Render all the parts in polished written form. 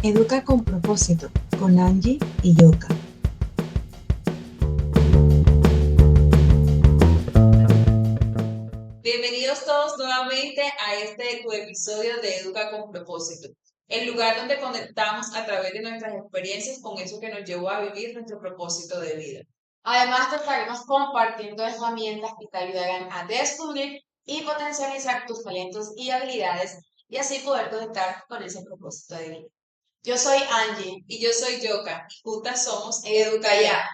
Educa con propósito, con Angie y Yoka. Bienvenidos todos nuevamente a tu episodio de Educa con propósito, el lugar donde conectamos a través de nuestras experiencias con eso que nos llevó a vivir nuestro propósito de vida. Además, te estaremos compartiendo herramientas que te ayudarán a descubrir y potencializar tus talentos y habilidades y así poder conectar con ese propósito de vida. Yo soy Angie. Y yo soy Yoka, y juntas somos Educa Ya.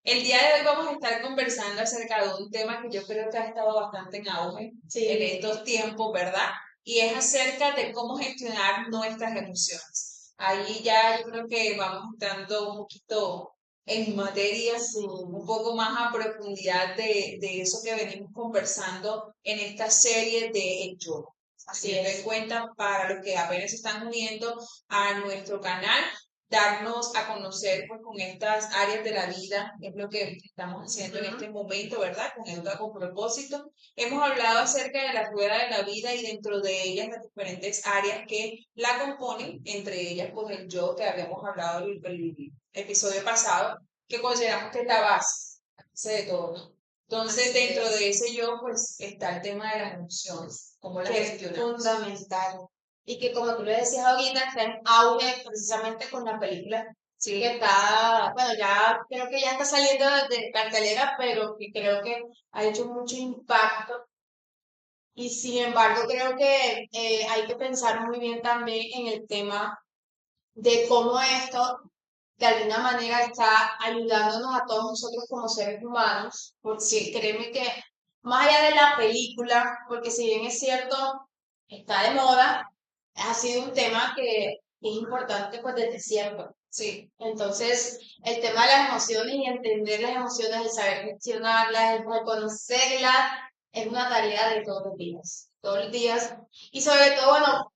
El día de hoy vamos a estar conversando acerca de un tema que yo creo que ha estado bastante en auge en estos tiempos, ¿verdad? Y es acerca de cómo gestionar nuestras emociones. Ahí ya yo creo que vamos entrando un poquito en materia, un poco más a profundidad de eso que venimos conversando en esta serie de El Yo. Así de cuenta, para los que apenas se están uniendo a nuestro canal, darnos a conocer pues, con estas áreas de la vida, es lo que estamos haciendo en este momento, ¿verdad? Con Educa con propósito. Hemos hablado acerca de la rueda de la vida y dentro de ellas las diferentes áreas que la componen, entre ellas pues el yo que habíamos hablado el episodio pasado, que consideramos que es la base de todo, ¿no? Entonces, dentro de ese yo, pues, está el tema de las emociones, cómo las gestionamos. Fundamental. Y que como tú lo decías ahorita, está en auge precisamente con la película. Sí. Que está, bueno, ya creo que ya está saliendo de cartelera, pero que creo que ha hecho mucho impacto. Y sin embargo, creo que hay que pensar muy bien también en el tema de cómo esto de alguna manera está ayudándonos a todos nosotros como seres humanos, porque créeme que más allá de la película, porque si bien es cierto, está de moda, ha sido un tema que es importante pues desde siempre. Sí. Entonces, el tema de las emociones y entender las emociones, el saber gestionarlas, el reconocerlas, es una tarea de todos los días, y sobre todo, bueno,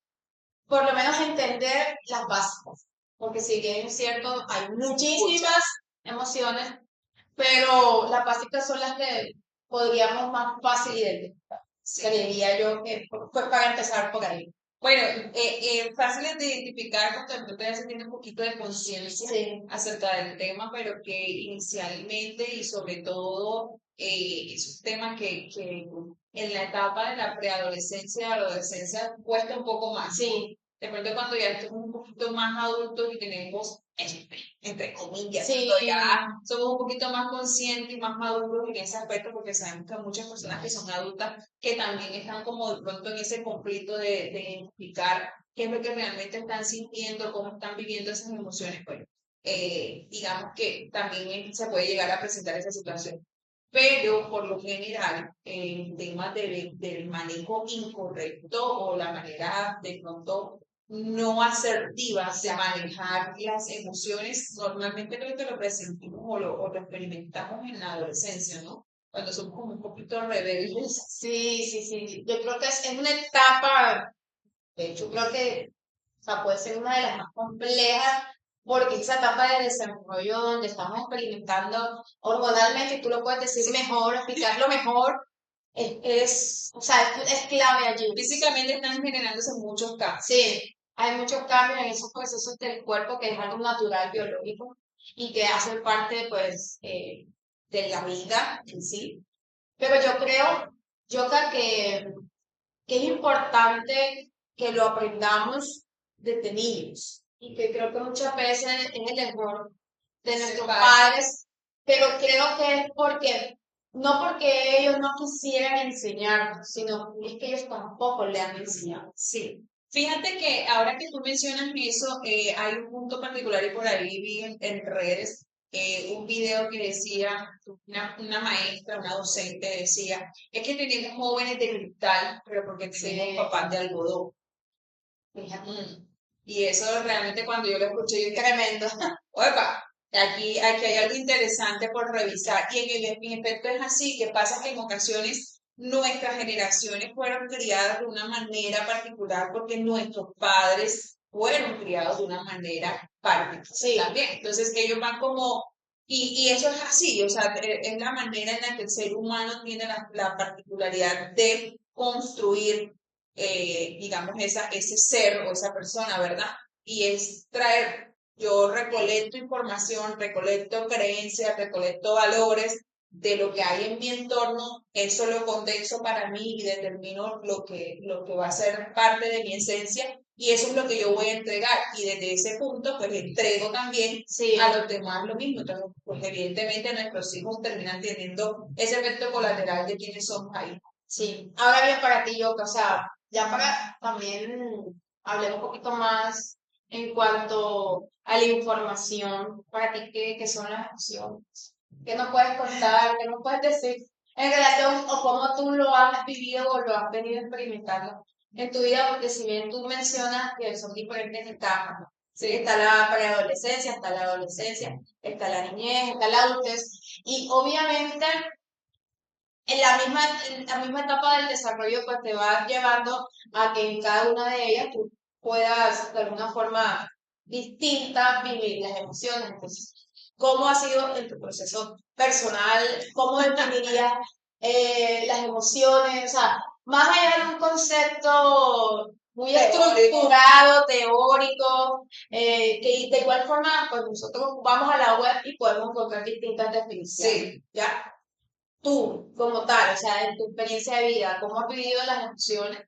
por lo menos entender las básicas, porque si bien es cierto, hay muchísimas emociones, pero las básicas son las que podríamos más fácil identificar. Creería yo que fue para empezar por ahí. Bueno, fáciles de identificar cuando tú te teniendo un poquito de conciencia acerca del tema, pero que inicialmente y sobre todo es un tema que en la etapa de la preadolescencia y adolescencia cuesta un poco más. Sí. De pronto cuando ya estamos un poquito más adultos y tenemos, entre comillas, Sí. cuando ya somos un poquito más conscientes y más maduros en ese aspecto, porque sabemos que hay muchas personas que son adultas que también están como de pronto en ese conflicto de identificar qué es lo que realmente están sintiendo, cómo están viviendo esas emociones, pues digamos que también se puede llegar a presentar esa situación. Pero por lo general, el tema del manejo incorrecto o la manera de pronto no asertiva de manejar las emociones, normalmente creo que lo presentimos o lo experimentamos en la adolescencia, ¿no? Cuando somos como un poquito rebeldes. Sí. Yo creo que es una etapa, de hecho, creo que o sea, puede ser una de las más complejas, porque esa etapa de desarrollo donde estamos experimentando hormonalmente, y tú lo puedes decir mejor, explicarlo mejor, o sea, es clave allí. Físicamente están generándose muchos cambios. Sí, hay muchos cambios en esos procesos del cuerpo que es algo natural, biológico, y que hacen parte, pues, de la vida en sí. Pero yo creo, que es importante que lo aprendamos desde niños, y que creo que muchas veces es el error de nuestros padres, pero creo que es no porque ellos no quisieran enseñarnos, sino es que ellos tampoco le han enseñado. Sí. Fíjate que ahora que tú mencionas eso, hay un punto particular y por ahí vi en redes un video que decía, una maestra, una docente decía, es que tenemos jóvenes de cristal, pero porque tenemos papás de algodón. Y eso realmente cuando yo lo escuché, yo dije, tremendo. Opa, aquí hay algo interesante por revisar. Y en efecto es así, que pasa que en ocasiones nuestras generaciones fueron criadas de una manera particular porque nuestros padres fueron criados de una manera particular también. Entonces ellos van como, y eso es así, o sea, es la manera en la que el ser humano tiene la particularidad de construir digamos, ese ser o esa persona, ¿verdad? y es traer, yo recolecto información, recolecto creencias, recolecto valores de lo que hay en mi entorno, eso lo condenso para mí y determino lo que va a ser parte de mi esencia y eso es lo que yo voy a entregar y desde ese punto pues entrego también Sí. a los demás lo mismo. Entonces, pues evidentemente nuestros hijos terminan teniendo ese efecto colateral de quienes somos ahí. Sí, ahora bien para ti, Yoka, o sea, ya para también hablar un poquito más en cuanto a la información, para ti, ¿qué son las emociones? ¿Qué nos puedes contar? ¿Qué nos puedes decir en relación o cómo tú lo has vivido o lo has venido experimentando en tu vida? Porque si bien tú mencionas que son diferentes etapas, ¿no? Sí. Está la preadolescencia, está la adolescencia, está la niñez, está la adultez, y obviamente en la misma etapa del desarrollo, pues te va llevando a que en cada una de ellas tú puedas de alguna forma distinta vivir las emociones. Entonces, ¿cómo ha sido en tu proceso personal? ¿Cómo definirías las emociones? O sea, más allá de un concepto muy estructurado, teórico, que de igual forma, pues nosotros vamos a la web y podemos encontrar distintas definiciones. Sí. ¿Ya? Tú, como tal, o sea, en tu experiencia de vida, cómo has vivido las emociones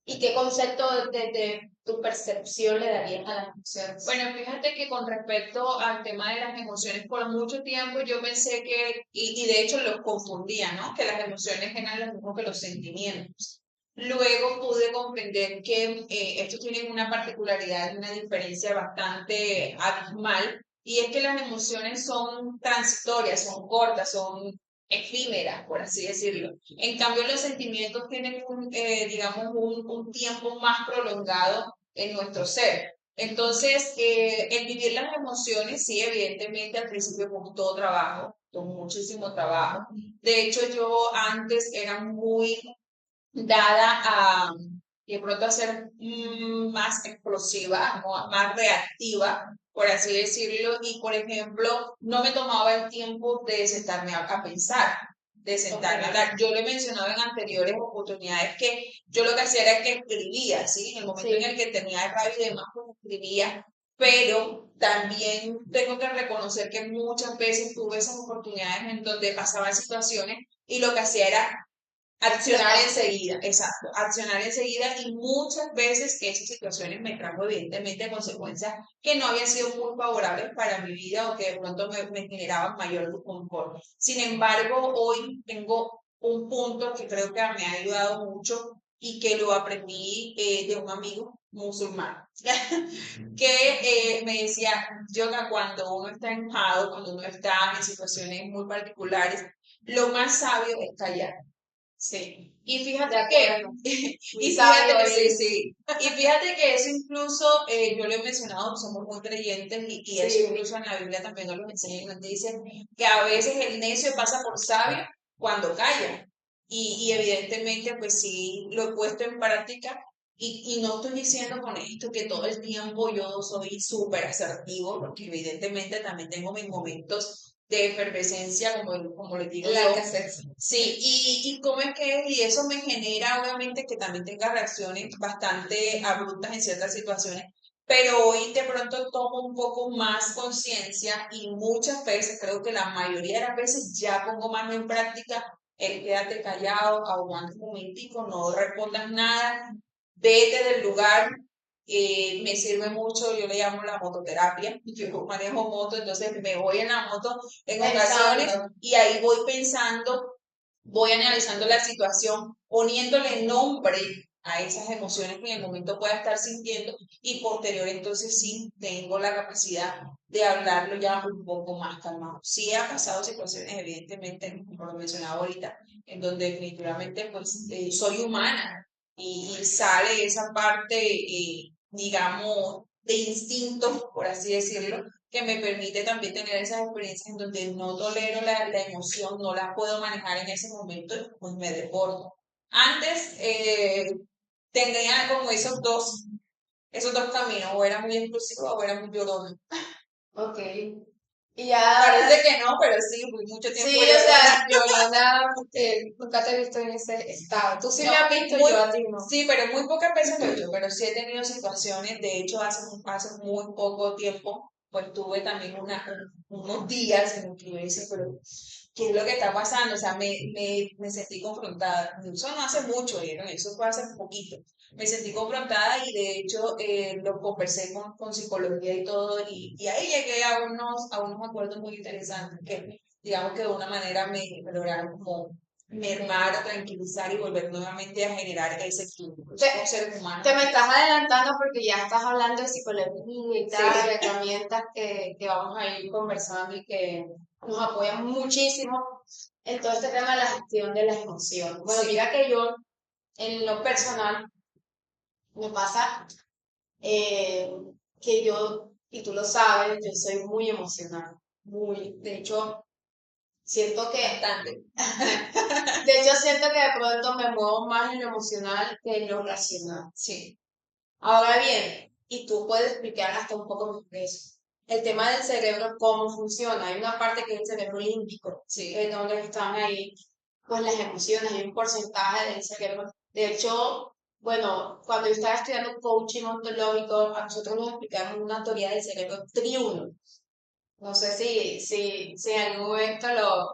y qué concepto de tu percepción le darías a las emociones. Bueno, fíjate que con respecto al tema de las emociones, por mucho tiempo yo pensé que, y de hecho los confundía, ¿no? Que las emociones eran lo mismo que los sentimientos. Luego pude comprender que estos tienen una particularidad y una diferencia bastante abismal, y es que las emociones son transitorias, son cortas, son efímeras, por así decirlo. En cambio, los sentimientos tienen digamos, un tiempo más prolongado en nuestro ser. Entonces, el vivir las emociones, sí, evidentemente al principio costó trabajo, costó muchísimo trabajo. De hecho, yo antes era muy dada a de pronto a ser más explosiva, más reactiva, por así decirlo, y por ejemplo, no me tomaba el tiempo de sentarme a pensar, de sentarme a hablar. Yo lo he mencionado en anteriores oportunidades que yo lo que hacía era que escribía, ¿sí? En el momento en el que tenía rabia y demás, pues escribía, pero también tengo que reconocer que muchas veces tuve esas oportunidades en donde pasaban situaciones y lo que hacía era accionar enseguida, exacto, accionar enseguida y muchas veces que esas situaciones me trajo evidentemente consecuencias que no habían sido muy favorables para mi vida o que de pronto me generaban mayor desconfort. Sin embargo, hoy tengo un punto que creo que me ha ayudado mucho y que lo aprendí de un amigo musulmán, que me decía, Yoga, cuando uno está enojado, cuando uno está en situaciones muy particulares, lo más sabio es callar. Sí, y fíjate que, y fíjate, sí, sí, y fíjate que eso incluso, yo lo he mencionado, somos muy creyentes y eso incluso en la Biblia también nos lo enseñan, nos dicen que a veces el necio pasa por sabio cuando calla, y evidentemente pues sí, lo he puesto en práctica, y no estoy diciendo con esto que todo el tiempo yo soy súper asertivo, porque evidentemente también tengo mis momentos de efervescencia, como les digo yo. Sí, y cómo es que, y eso me genera obviamente que también tenga reacciones bastante abruptas en ciertas situaciones, pero hoy de pronto tomo un poco más conciencia y muchas veces, creo que la mayoría de las veces ya pongo más en práctica el quédate callado, aguanta un momentico, no respondas nada, vete del lugar. Me sirve mucho, yo le llamo la mototerapia, yo manejo moto, entonces me voy en la moto en ocasiones y ahí voy pensando, voy analizando la situación, poniéndole nombre a esas emociones que en el momento pueda estar sintiendo y posterior entonces sí tengo la capacidad de hablarlo ya un poco más calmado. Sí ha pasado situaciones, evidentemente, como lo mencionaba ahorita, en donde definitivamente pues soy humana y sale esa parte, digamos, de instinto, por así decirlo, que me permite también tener esas experiencias en donde no tolero la emoción, no la puedo manejar en ese momento, pues me desbordo. Antes tenía como esos dos caminos, o era muy explosivo o era muy llorona. Ok. Y ya, Parece que no, pero sí, fui mucho tiempo sí, o llorona. sea, Yolanda, nunca te he visto en ese estado. Tú sí No, me has visto, muy- yo a ti no. sí, pero muy pocas veces lo he hecho, pero sí he tenido situaciones, de hecho hace muy poco tiempo, pues tuve también unos días en los que yo decía, pero ¿qué es lo que está pasando? O sea, me sentí confrontada. Eso no hace mucho, ¿vieron? Eso fue hace poquito. Me sentí confrontada y de hecho lo conversé con psicología y todo, y ahí llegué a unos acuerdos muy interesantes que, digamos que de una manera me lograron como mermar, tranquilizar y volver nuevamente a generar ese equilibrio. Somos seres humanos. Te me estás adelantando porque ya estás hablando de psicología y tal, Sí. herramientas que vamos a ir conversando y que nos apoyan muchísimo en todo este tema de la gestión de las emociones. Bueno, Sí. mira que yo, en lo personal, me pasa eh, que yo, y tú lo sabes, yo soy muy emocional, muy, de hecho, siento que, Bastante. de hecho siento que de pronto me muevo más en lo emocional que en lo racional. Sí. Ahora bien, y tú puedes explicar hasta un poco mejor eso. El tema del cerebro, cómo funciona. Hay una parte que es el cerebro límbico, Sí. que es donde están ahí pues las emociones, hay un porcentaje del cerebro. De hecho, bueno, cuando yo estaba estudiando coaching ontológico, a nosotros nos explicaron una teoría del cerebro triuno. No sé si en algún momento lo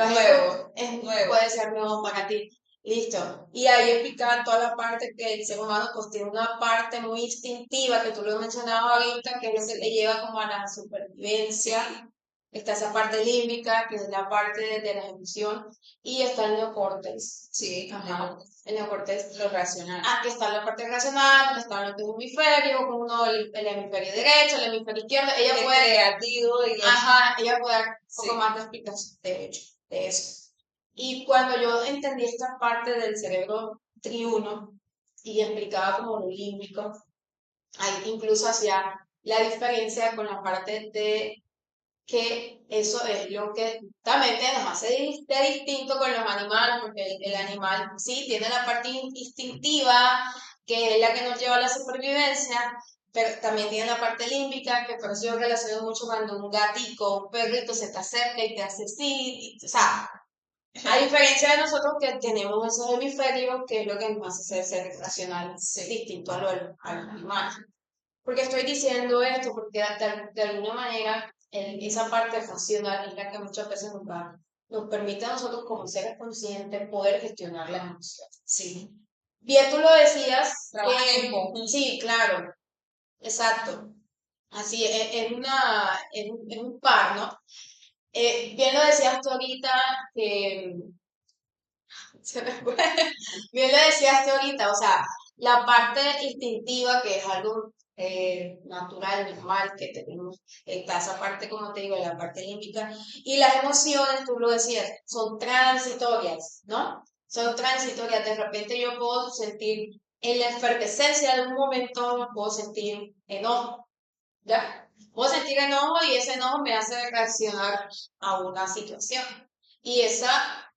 has Nuevo, nuevo. puede ser nuevo para ti. Listo. Y ahí explicaban toda la parte que el ser humano pues tiene una parte muy instintiva, que tú lo mencionabas ahorita, que es lo que te lleva como a la supervivencia. Está esa parte límbica, que es la parte de las emociones, y está el neocórtex. Sí, Ajá. El neocórtex. lo racional. Aquí está la parte racional, están los dos hemisferios, uno el hemisferio derecho, el hemisferio izquierdo. Ella El puede, creativo y el... ajá, ella puede dar un Sí. poco más de explicación, de hecho, de eso. Y cuando yo entendí esta parte del cerebro triuno y explicaba como lo límbico, ahí incluso hacía la diferencia con la parte de que eso es lo que justamente nos hace de distinto con los animales, porque el animal sí tiene la parte instintiva, que es la que nos lleva a la supervivencia, pero también tiene la parte límbica, que por eso yo relaciono mucho cuando un gatito, un perrito se te acerca y te hace así, o sea, a diferencia de nosotros que tenemos esos hemisferios, que es lo que nos hace ser racional, distinto a los animales. ¿Por qué estoy diciendo esto? Porque de alguna manera esa parte racional es la que muchas veces nos permite a nosotros como seres conscientes poder gestionar las emociones. Sí. Bien, tú lo decías. Trabajan en conjunto. Sí, claro, exacto. Así, es un par, ¿no? Bien lo decías tú ahorita, que se me fue. Bien lo decías tú ahorita, o sea, la parte instintiva, que es algo natural, normal, que tenemos, está esa parte, como te digo, la parte límbica, y las emociones, tú lo decías, son transitorias, ¿no? Son transitorias, de repente yo puedo sentir, en la efervescencia de un momento, puedo sentir enojo, ¿ya? Puedo sentir enojo y ese enojo me hace reaccionar a una situación. Y esa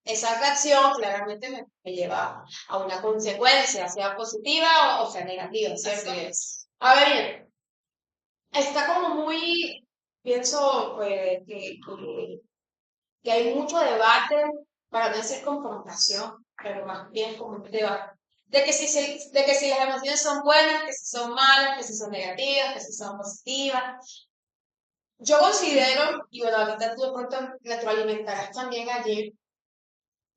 reacción claramente me lleva a una consecuencia, sea positiva o sea negativa, ¿cierto? Así es. Ahora bien, está como muy, pienso pues, que hay mucho debate, para no decir confrontación, pero más bien como un debate. De que si las emociones son buenas, que si son malas, que si son negativas, que si son positivas. Yo considero, y bueno, ahorita tú de pronto retroalimentarás también allí,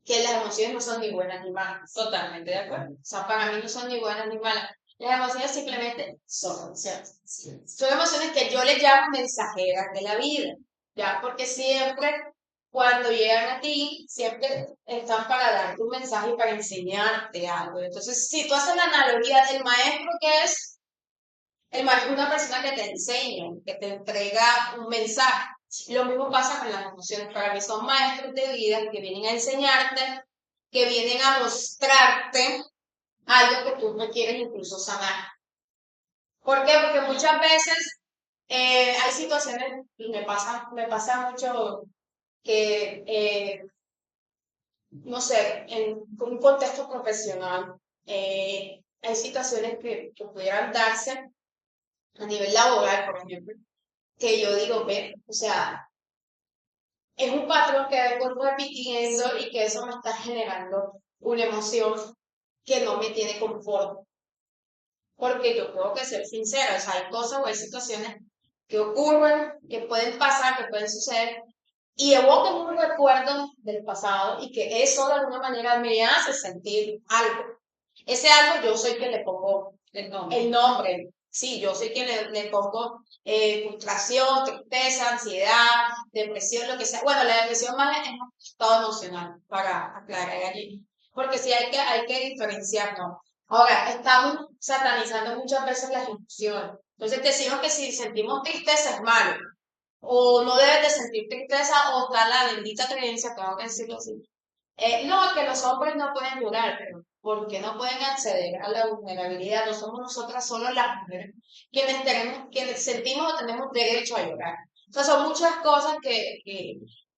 que las emociones no son ni buenas ni malas. Totalmente de acuerdo. O sea, para mí no son ni buenas ni malas. Las emociones simplemente son, ¿cierto? Son emociones que yo les llamo mensajeras de la vida, ¿ya? Porque siempre, cuando llegan a ti, siempre están para darte un mensaje y para enseñarte algo. Entonces, si tú haces la analogía del maestro, ¿qué es? El maestro es una persona que te enseña, que te entrega un mensaje. Lo mismo pasa con las emociones. Para mí son maestros de vida que vienen a enseñarte, que vienen a mostrarte algo que tú no quieres incluso sanar. ¿Por qué? Porque muchas veces hay situaciones, y me pasa mucho que, no sé, en un contexto profesional, hay situaciones que pudieran darse a nivel laboral, por ejemplo, que yo digo, ve, o sea, es un patrón que vengo repitiendo y que eso me está generando una emoción que no me tiene confort. Porque yo tengo que ser sincera, o sea, hay cosas o hay situaciones que ocurren, que pueden pasar, que pueden suceder, y evocan un recuerdo del pasado y que eso de alguna manera me hace sentir algo. Ese algo yo soy quien le pongo el nombre. Sí, yo soy quien le pongo frustración, tristeza, ansiedad, depresión, lo que sea. Bueno, la depresión más es un estado emocional, para aclarar allí. Porque sí hay que diferenciar, ¿no? Ahora, estamos satanizando muchas veces las emociones. Entonces decimos que si sentimos tristeza es malo, o no debes de sentir tristeza, o está la bendita creencia, tengo que decirlo así. No, que los hombres no pueden llorar, pero ¿por qué no pueden acceder a la vulnerabilidad? No somos nosotras solo las mujeres quienes sentimos o tenemos derecho a llorar. O sea, son muchas cosas que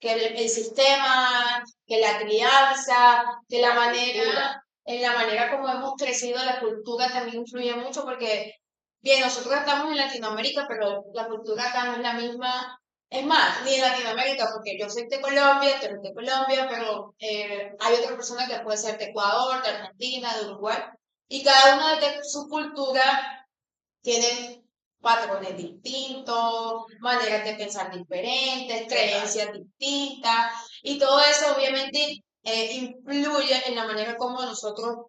el sistema, que la crianza, que la manera, en la manera como hemos crecido, la cultura también influye mucho porque, bien, nosotros estamos en Latinoamérica, pero la cultura acá no es la misma. Es más, ni en Latinoamérica, porque yo soy de Colombia, tú eres de Colombia, pero hay otra persona que puede ser de Ecuador, de Argentina, de Uruguay, y cada una de su cultura tiene patrones distintos, maneras de pensar diferentes, creencias distintas, y todo eso obviamente influye en la manera como nosotros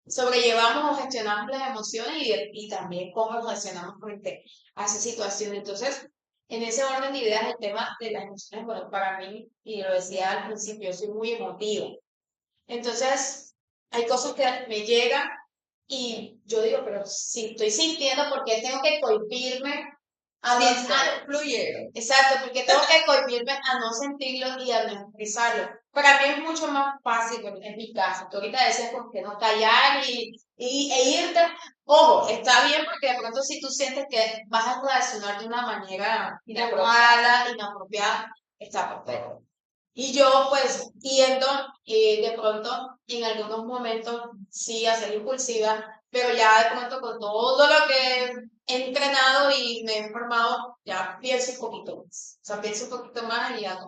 sobrellevamos o gestionamos las emociones y también cómo nos gestionamos frente a esa situación. Entonces, en ese orden de ideas, el tema de las emociones, bueno, para mí, y lo decía al principio, yo soy muy emotiva. Entonces, hay cosas que me llegan y yo digo, pero si estoy sintiendo, ¿por qué tengo que cohibirme a no fluye. Exacto, porque tengo que cohibirme a no sentirlo y a no expresarlo? Para mí es mucho más fácil, en mi caso. Tú ahorita decías, ¿por qué no callar e irte? Ojo, está bien porque de pronto si tú sientes que vas a reaccionar de una manera inapropiada, está perfecto. Y yo pues tiendo de pronto en algunos momentos sí a ser impulsiva, pero ya de pronto con todo lo que he entrenado y me he formado, ya pienso un poquito más. O sea, pienso un poquito más y ya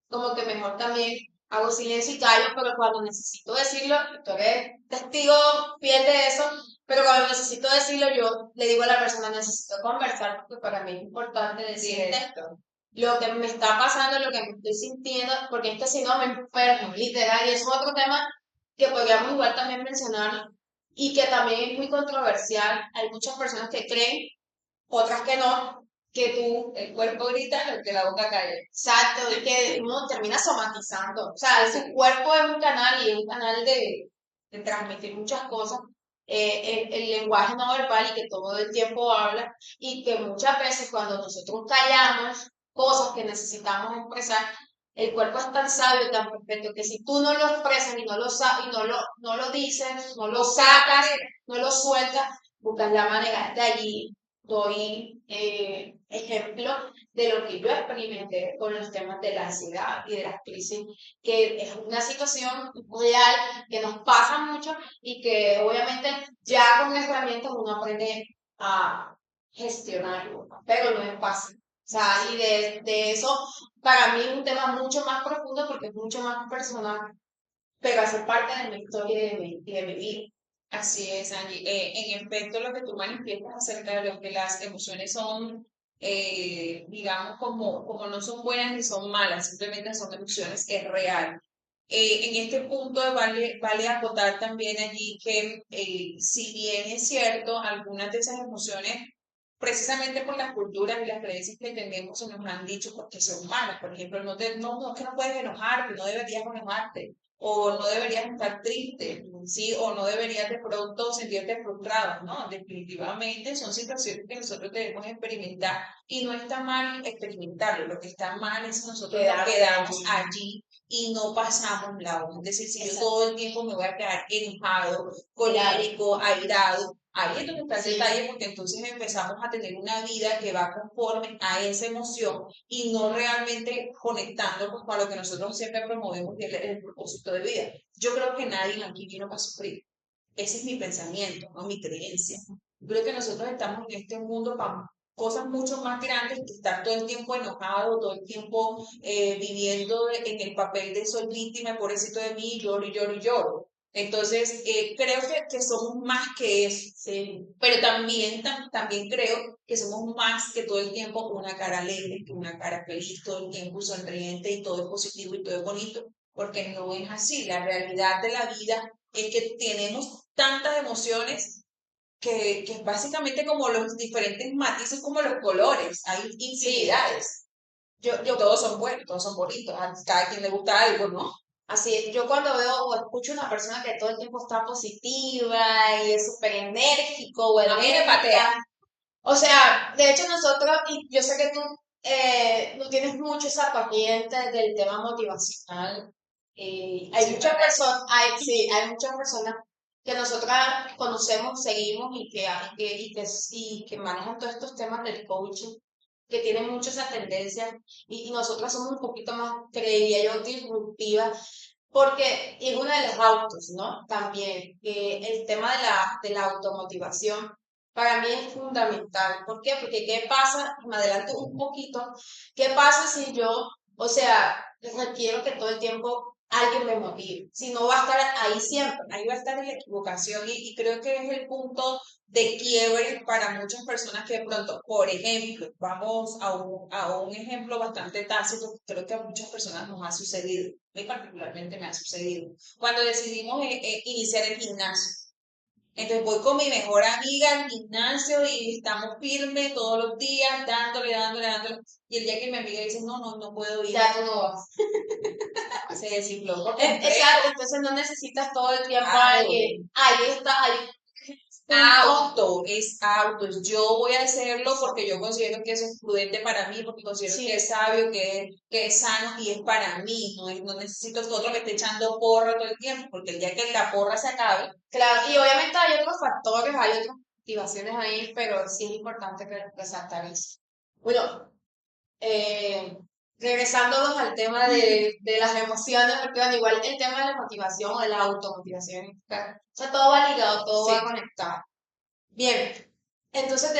como que mejor también hago silencio y callo, pero cuando necesito decirlo, tú eres testigo fiel de eso, pero cuando necesito decirlo, yo le digo a la persona, necesito conversar, porque para mí es importante decirte esto lo que me está pasando, lo que me estoy sintiendo, porque es que si no me enfermo, literal, y es otro tema que podríamos igual también mencionar y que también es muy controversial. Hay muchas personas que creen, otras que no, que el cuerpo grita, el que la boca calla. exacto, y que uno termina somatizando. O sea, su cuerpo es un canal y es un canal de transmitir muchas cosas. El lenguaje no verbal y que todo el tiempo habla y que muchas veces cuando nosotros callamos cosas que necesitamos expresar, el cuerpo es tan sabio y tan perfecto que si tú no lo expresas y no lo dices, no lo sacas, no lo sueltas, buscas la manera. De allí doy ejemplo de lo que yo experimenté con los temas de la ansiedad y de las crisis, que es una situación real que nos pasa mucho y que obviamente ya con herramientas uno aprende a gestionarlo, pero no es fácil. O sea, y de eso, para mí es un tema mucho más profundo porque es mucho más personal, pero hace parte de mi historia y de mi vida. Así es, Angie. En efecto, lo que tú manifiestas acerca de lo que las emociones son, digamos, como no son buenas ni son malas, simplemente son emociones, es real. En este punto vale acotar también allí que si bien es cierto, algunas de esas emociones, precisamente por las culturas y las creencias que tenemos, se nos han dicho porque son malas. Por ejemplo, no, es que no puedes enojarte, no deberías enojarte, o no deberías estar triste, ¿sí? O no deberías de pronto sentirte frustrado, ¿no? Definitivamente son situaciones que nosotros debemos experimentar y no está mal experimentarlo, lo que está mal es que nosotros nos quedamos allí y no pasamos la voz. Es decir, si yo todo el tiempo me voy a quedar enojado, colérico, airado, ahí es donde está el detalle, porque entonces empezamos a tener una vida que va conforme a esa emoción y no realmente conectando con lo que nosotros siempre promovemos, que es el propósito de vida. Yo creo que nadie aquí vino para sufrir. Ese es mi pensamiento, no mi creencia. Yo creo que nosotros estamos en este mundo para cosas mucho más grandes que estar todo el tiempo enojado, todo el tiempo viviendo en el papel de soy víctima, pobrecito de mí, lloro y lloro y lloro. Entonces, creo que somos más que eso, Sí. pero también creo que somos más que todo el tiempo una cara alegre, que una cara feliz, todo el tiempo sonriente y todo es positivo y todo es bonito, porque no es así. La realidad de la vida es que tenemos tantas emociones que es básicamente como los diferentes matices, como los colores, hay infinidades. Todos son buenos, todos son bonitos, a cada quien le gusta algo, ¿no? Así es, yo cuando veo o escucho una persona que todo el tiempo está positiva y es súper enérgico o A mí me enérgica, patea. o sea, de hecho nosotros, y yo sé que tú no tienes mucho esa corriente del tema motivacional, hay Sí, muchas ¿verdad? personas, sí, hay muchas personas que nosotras conocemos, seguimos y que manejan todos estos temas del coaching, que tienen mucho esa tendencia, y nosotras somos un poquito más, creería yo, disruptivas, porque y uno de los autos, ¿no? También, el tema de la automotivación para mí es fundamental. ¿Por qué? Porque ¿qué pasa? Me adelanto un poquito. ¿Qué pasa si yo, o sea, requiero que todo el tiempo alguien me motive? Si no va a estar ahí siempre. Ahí va a estar la equivocación y creo que es el punto de quiebre para muchas personas que de pronto, por ejemplo, vamos a un ejemplo bastante tácito, creo que a muchas personas nos ha sucedido, a mí particularmente me ha sucedido, cuando decidimos iniciar el gimnasio. Entonces voy con mi mejor amiga al gimnasio y estamos firmes todos los días, dándole, dándole, dándole. Y el día que mi amiga dice, no, no, no puedo ir, Ya tú no vas. se desinfló por completo. Exacto, entonces no necesitas todo el tiempo a Claro. alguien. Ahí está, ahí punto. Es auto. Yo voy a hacerlo porque yo considero que eso es prudente para mí, porque considero Sí, que es sabio, que es sano y es para mí. No necesito que otro me esté echando porra todo el tiempo, porque el día que la porra se acabe, claro. Y obviamente hay otros factores, hay otras motivaciones ahí, pero sí es importante que resaltar eso. Bueno, eh, regresándonos al tema de las emociones, porque bueno, igual el tema de la motivación o de la automotivación, o sea, todo va ligado, todo sí. va conectado. Bien, entonces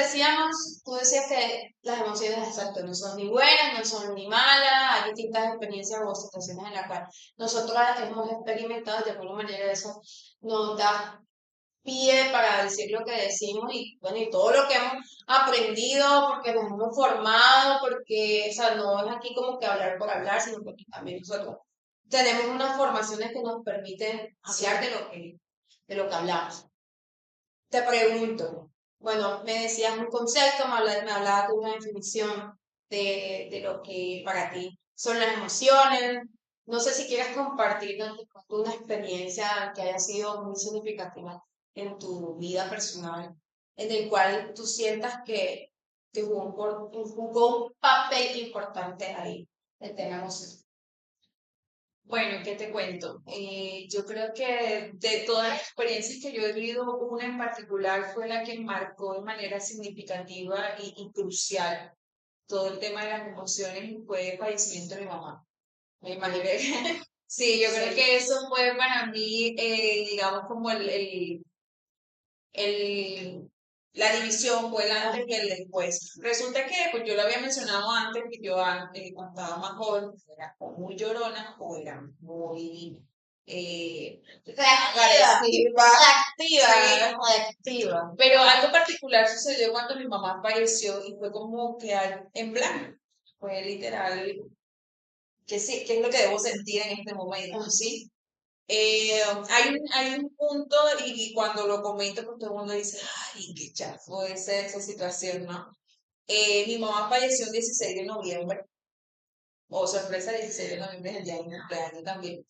tú decías que las emociones, exacto, no son ni buenas, no son ni malas, hay distintas experiencias o situaciones en las cuales nosotros las hemos experimentado y de alguna manera eso nos da pie para decir lo que decimos y bueno, y todo lo que hemos aprendido, porque nos hemos formado, porque, o sea, no es aquí como que hablar por hablar, sino porque también nosotros tenemos unas formaciones que nos permiten hablar de lo que hablamos. Te pregunto, bueno, me decías un concepto, me hablabas de una definición de lo que para ti son las emociones. No sé si quieres compartirnos una experiencia que haya sido muy significativa en tu vida personal, en el cual tú sientas que jugó un papel importante ahí, el tema emocional. Bueno, ¿qué te cuento? Yo creo que de todas las experiencias que yo he vivido, una en particular fue la que marcó de manera significativa y crucial todo el tema de las emociones y fue el fallecimiento de mi mamá. Me imaginé. Sí, yo creo Sí. que eso fue para mí, digamos, como el, la división fue el antes y el después. Resulta que, pues yo lo había mencionado antes, que yo antes, cuando estaba más joven, era o muy llorona o era muy Reactiva, agresiva. reactiva, Sí. reactiva. Pero algo particular sucedió cuando mi mamá falleció y fue como quedar en blanco. Fue literal, que sí, ¿qué es lo que debo sentir en este momento? ¿Sí? Hay un punto y cuando lo comento, pues todo el mundo dice, ay, qué chafo esa situación, ¿no? Mi mamá falleció el 16 de noviembre, o sorpresa, el 16 de noviembre es el día de mi cumpleaños también.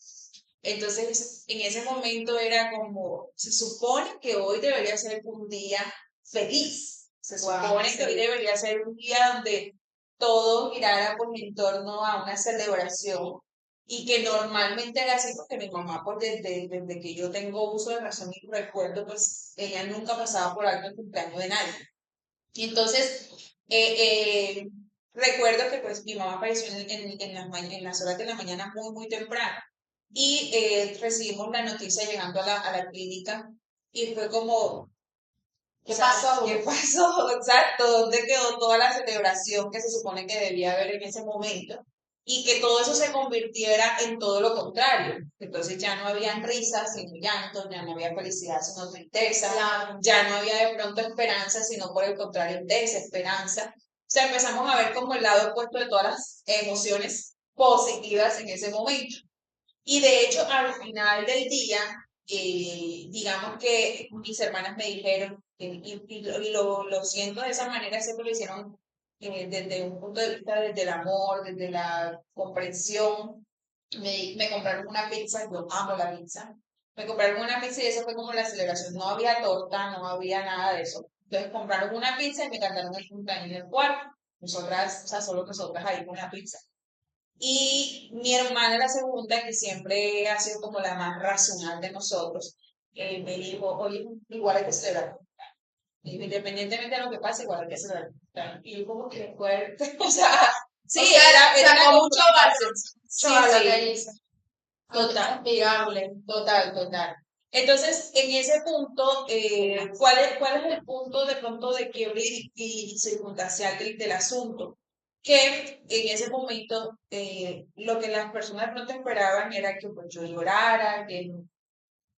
Entonces, en ese momento era como, se supone que hoy debería ser un día feliz, se Wow, supone que hoy sí. debería ser un día donde todo girara pues, en torno a una celebración y que normalmente era así porque mi mamá, pues desde que yo tengo uso de razón y recuerdo, pues ella nunca pasaba por alto el cumpleaños de nadie. Y entonces, recuerdo que pues mi mamá falleció en las horas de la mañana muy, muy temprano y recibimos la noticia llegando a la clínica y fue como, ¿Qué O sea, pasó? ¿qué pasó? Exacto, ¿dónde quedó toda la celebración que se supone que debía haber en ese momento? Y que todo eso se convirtiera en todo lo contrario. Entonces ya no habían risas, sino llantos, ya no había felicidad, sino tristeza, Claro. ya no había de pronto esperanza, sino por el contrario, desesperanza. O sea, empezamos a ver como el lado opuesto de todas las emociones positivas en ese momento. Y de hecho, al final del día, digamos que mis hermanas me dijeron, lo siento de esa manera, siempre lo hicieron desde un punto de vista, desde el amor, desde la comprensión. Me compraron una pizza, yo amo la pizza. Me compraron una pizza y eso fue como la celebración. No había torta, no había nada de eso. Entonces compraron una pizza y me cantaron el cumpleaños en el cuarto. Nosotras, o sea, solo nosotras ahí con la pizza. Y mi hermana, la segunda, que siempre ha sido como la más racional de nosotros, me dijo, oye, igual hay que celebrar. Y independientemente de lo que pase, igual hay que celebrar. Y yo como que fuerte, o sea, sí, O sea, era una sacó mucho valor, confrontación. mucho Sí, valor sí, que dice. total, Admirable. total. Entonces, en ese punto, cuál es el punto de pronto de quiebre y circunstancial del asunto? Que en ese momento lo que las personas de pronto esperaban era que pues, yo llorara, que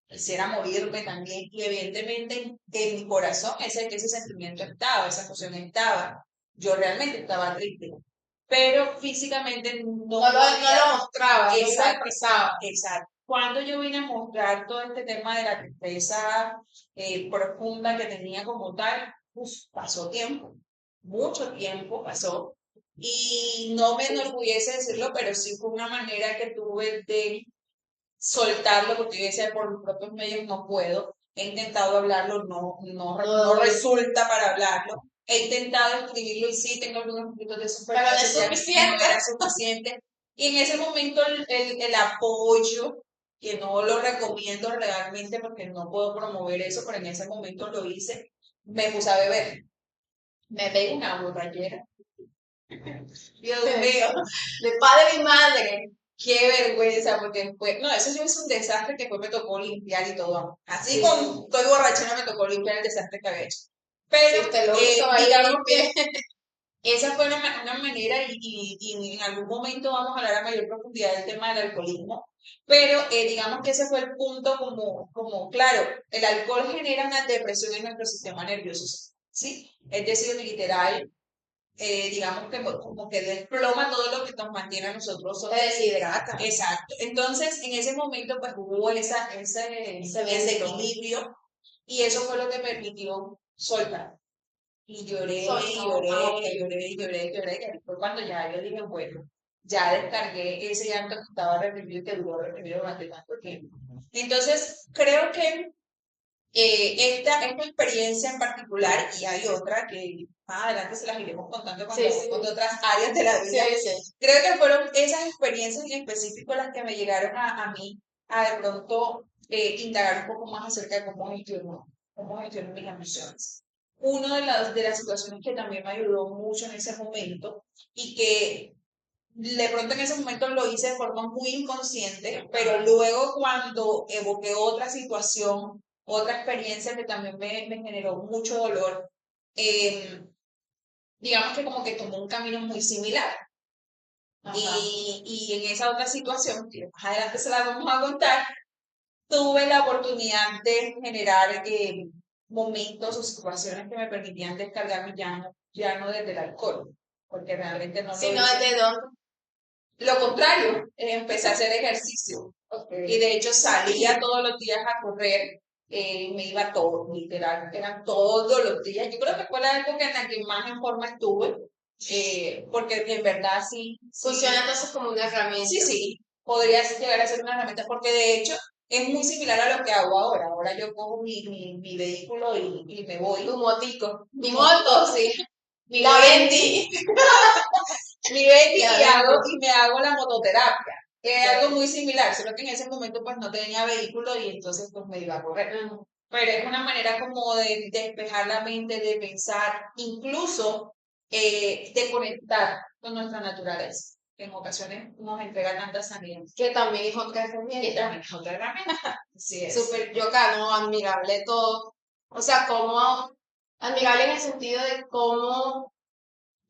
quisiera morirme también, y evidentemente en mi corazón ese sentimiento estaba, esa emoción estaba, yo realmente estaba triste, pero físicamente no No podía, lo mostraba, no lo exacto, expresaba. exacto. Cuando yo vine a mostrar todo este tema de la tristeza profunda que tenía como tal, pasó tiempo, mucho tiempo pasó, y no me enorgullece decirlo, pero sí fue una manera que tuve de soltarlo, porque yo decía, por mis propios medios no puedo. He intentado hablarlo, no resulta para hablarlo. He intentado escribirlo y sí, tengo algunos puntos de Pero no es supervivencia, no suficiente. era suficiente. Y en ese momento el apoyo, que no lo recomiendo realmente porque no puedo promover eso, pero en ese momento lo hice, me puse a beber. Me pegué una borrachera. Dios mío, De padre y madre. qué vergüenza, porque después, no, eso yo hice un desastre que después me tocó limpiar y todo. Así Sí, con sí. estoy borrachera me tocó limpiar el desastre que había hecho. Si Pero usted lo hizo ahí digamos bien. que esa fue una manera y en algún momento vamos a hablar a mayor profundidad del tema del alcoholismo. Pero digamos que ese fue el punto como, claro, el alcohol genera una depresión en nuestro sistema nervioso, ¿sí? Es decir, literal, digamos que como que desploma todo lo que nos mantiene a nosotros. Se deshidrata. Exacto. Entonces, en ese momento, pues hubo ese equilibrio y eso fue lo que permitió soltar. Y lloré, Soltó. lloré, Ah, ok. lloré. Y ahí fue cuando ya yo dije, bueno, ya descargué ese llanto que estaba reprimido y que duró reprimido durante tanto tiempo. Entonces, creo que esta experiencia en particular, y hay otra que más adelante se las iremos contando cuando Sí, hablemos sí. de otras áreas de la vida, Sí, sí. creo que fueron esas experiencias en específico las que me llegaron a mí a de pronto indagar un poco más acerca de cómo gestiono mis emociones. Una de las situaciones que también me ayudó mucho en ese momento y que de pronto en ese momento lo hice de forma muy inconsciente, pero luego cuando evoqué otra situación, otra experiencia que también me generó mucho dolor, eh, digamos que como que tomó un camino muy similar. Ajá. Y en esa otra situación, que más adelante se la vamos a contar, tuve la oportunidad de generar momentos o situaciones que me permitían descargar mi llano desde el alcohol, porque realmente no Si lo no es hice. de dónde. Lo contrario, empecé a hacer ejercicio y de hecho salía todos los días a correr, me iba todo, literal, eran todos los días. Yo creo que fue la época en la que más en forma estuve, porque en verdad sí, Funciona entonces como una herramienta. sí, podría llegar a ser una herramienta, porque de hecho es muy similar a lo que hago ahora. Ahora yo cojo mi vehículo y me voy. Tu motico. Mi moto, sí. Mi La 20. 20. Mi baby Ya y me hago la mototerapia. Es algo muy similar, solo que en ese momento pues no tenía vehículo y entonces pues me iba a correr. Pero es una manera como de despejar la mente, de pensar, incluso de conectar con nuestra naturaleza, que en ocasiones nos entrega tanta sanidad. Que también es otra Que herramienta. también es otra herramienta. Así es. Súper yocano, admirable todo. O sea, cómo admirable en el sentido de cómo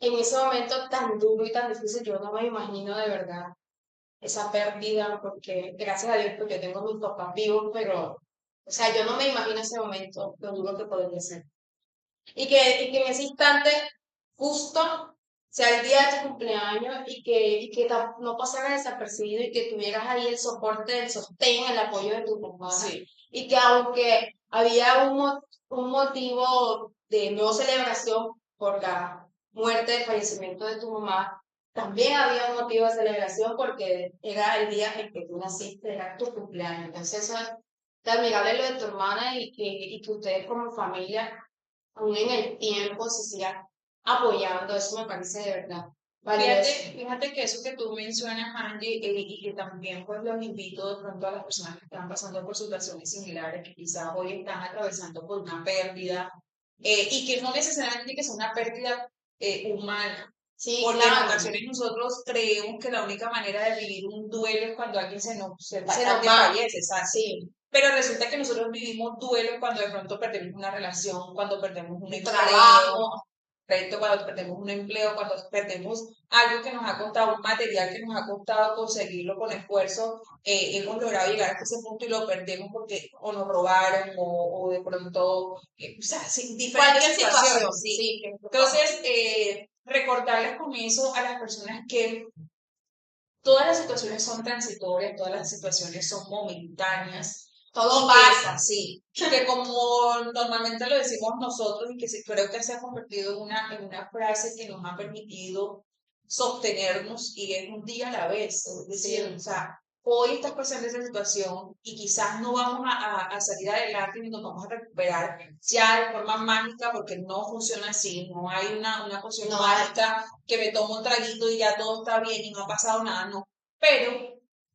en ese momento tan duro y tan difícil, yo no me imagino de verdad esa pérdida, porque gracias a Dios pues yo tengo a mis papás vivos, pero, o sea, yo no me imagino ese momento, lo duro que podría ser. Y que en ese instante justo sea el día de tu cumpleaños y que no pasara desapercibido y que tuvieras ahí el soporte, el sostén, el apoyo de tu mamá. Sí. Y que aunque había un motivo de no celebración por la muerte, el fallecimiento de tu mamá, también había un motivo de celebración porque era el día en que tú naciste, era tu cumpleaños. Entonces eso es admirable lo de tu hermana y que ustedes como familia aún en el tiempo se siga apoyando, eso me parece de verdad Fíjate, valioso. fíjate que eso que tú mencionas, Angie, y que también pues los invito de pronto a las personas que están pasando por situaciones similares, que quizás hoy están atravesando por una pérdida, y que no necesariamente tiene que ser una pérdida humana, Sí, porque en claro, ocasiones nosotros creemos que la única manera de vivir un duelo es cuando alguien se nos te va, fallece, ¿sabes? sí, Pero resulta que nosotros vivimos duelo cuando de pronto perdemos una relación, cuando perdemos un un empleo, trabajo, reto, cuando perdemos un empleo, cuando perdemos algo que nos ha costado, un material que nos ha costado conseguirlo con esfuerzo, hemos logrado llegar hasta ese punto y lo perdemos porque o nos robaron o de pronto, o sea, diferentes cualquier situación, situaciones, sí. sí, Entonces, recordarles con eso a las personas que todas las situaciones son transitorias, todas las situaciones son momentáneas. todo Y pasa, sí, que como normalmente lo decimos nosotros y que creo que se ha convertido en una frase que nos ha permitido sostenernos y es un día a la vez. Es decir, sí, o sea, hoy estás pasando esa situación y quizás no vamos a salir adelante ni nos vamos a recuperar ya de forma mágica porque no funciona así, no hay una poción no hay, mágica que me tomo un traguito y ya todo está bien y no ha pasado nada, no. Pero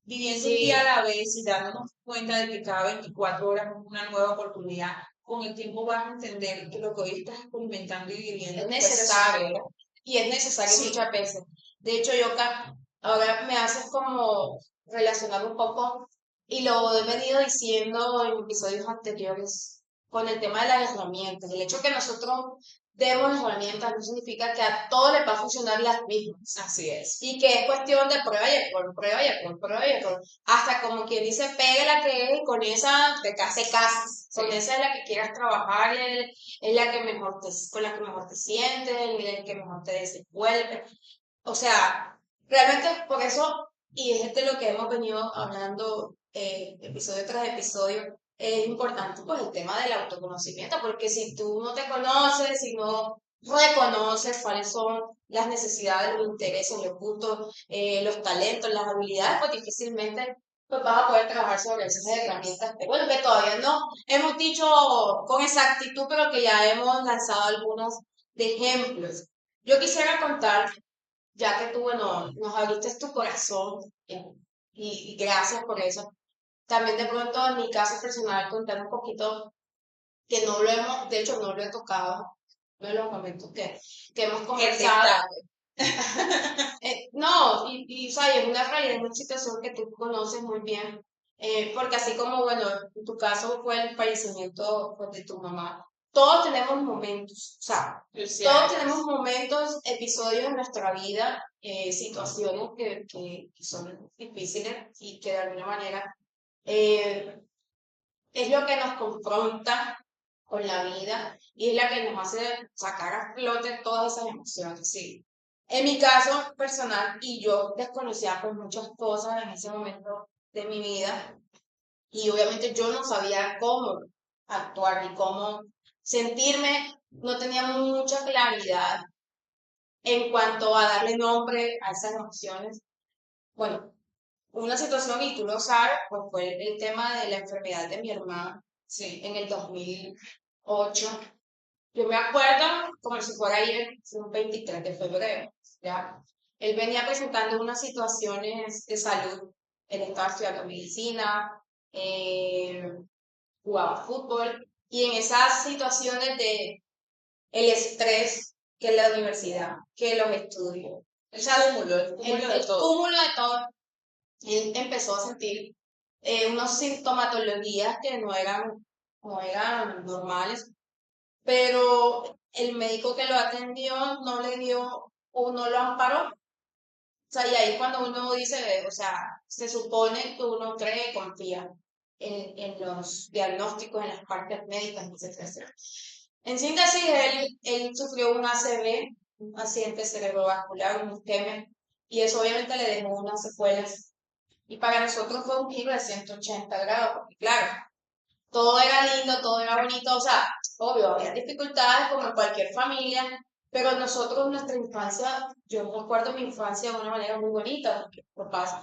viviendo un día a sí, la vez y dándonos cuenta de que cada 24 horas es una nueva oportunidad, con el tiempo vas a entender que lo que hoy estás experimentando y viviendo es después se supera. necesario, y es necesario Sí, muchas veces. De hecho, Yoka, ahora me haces como relacionar un poco, y lo he venido diciendo en episodios anteriores, con el tema de las herramientas. El hecho de que nosotros demos herramientas no significa que a todos les va a funcionar las mismas. así es. Y que es cuestión de prueba y error, prueba y error, prueba y error. Hasta como quien dice, pegue la que es y con esa te casas. Con esa es la que quieras trabajar, es la que mejor con la que mejor te sientes, el que mejor te desenvuelve. O sea, realmente por eso, y es de lo que hemos venido hablando episodio tras episodio, es importante pues el tema del autoconocimiento, porque si tú no te conoces, si no reconoces cuáles son las necesidades, los intereses, los gustos, los talentos, las habilidades, pues difícilmente pues vas a poder trabajar sobre esas herramientas. Bueno, que todavía no hemos dicho con exactitud, pero que ya hemos lanzado algunos de ejemplos. Yo quisiera contar ya que tú, bueno, nos abriste tu corazón y gracias por eso. También de pronto en mi caso personal contar un poquito que no lo hemos, de hecho no lo he tocado, uno de los momentos que hemos El conversado. detalle. No, o sea, es una realidad, es una situación que tú conoces muy bien, porque así como, bueno, en tu caso fue el fallecimiento pues, de tu mamá, todos tenemos momentos, o sea, todos tenemos momentos, episodios en nuestra vida, situaciones que son difíciles y que de alguna manera eh, es lo que nos confronta con la vida y es la que nos hace sacar a flote todas esas emociones, sí. En mi caso personal, y yo desconocía pues muchas cosas en ese momento de mi vida, y obviamente yo no sabía cómo actuar ni cómo sentirme, no tenía mucha claridad en cuanto a darle nombre a esas emociones. Bueno, una situación, y tú lo sabes, pues fue el tema de la enfermedad de mi hermana, sí, en el 2008. Yo me acuerdo como si fuera ayer, fue un 23 de febrero, ¿ya? Él venía presentando unas situaciones de salud. Él estaba estudiando medicina, jugaba fútbol, y en esas situaciones de el estrés, que es la universidad, que los estudios, El cúmulo de el todo. cúmulo de todo, él empezó a sentir unas sintomatologías que no eran normales, pero el médico que lo atendió no le dio o no lo amparó. O sea, y ahí cuando uno dice, o sea, se supone que uno cree, confía en los diagnósticos, en las partes médicas, etcétera, etcétera. En síntesis, él sufrió un ACV, un accidente cerebrovascular, un isquemia, y eso obviamente le dejó unas secuelas. Y para nosotros fue un giro de 180 grados, porque claro, todo era lindo, todo era bonito, o sea, obvio, había dificultades como en cualquier familia, pero nosotros, nuestra infancia, yo recuerdo mi infancia de una manera muy bonita, porque papás,